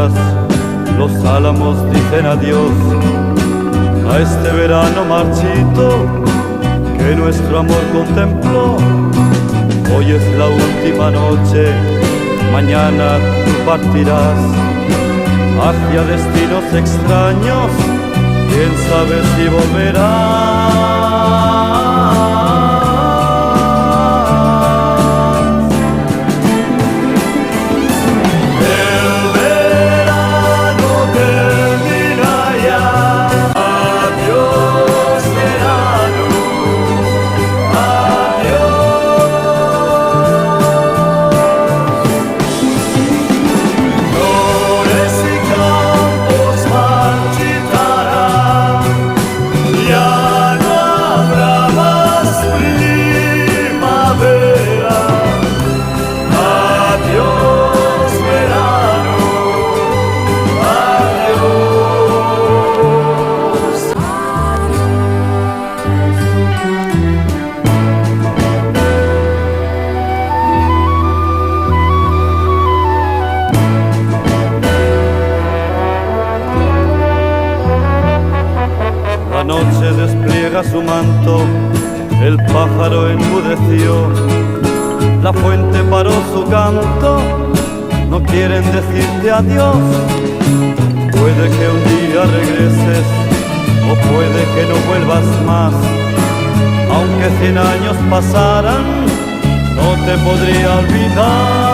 rosas, los álamos dicen adiós a este verano marchito que nuestro amor contempló. Hoy es la última noche, mañana tú partirás hacia destinos extraños, quién sabe si volverás. La noche despliega su manto, el pájaro enmudeció, la fuente paró su canto, no quieren decirte adiós. Puede que un día regreses o puede que no vuelvas más, aunque 100 años pasaran, no te podría olvidar.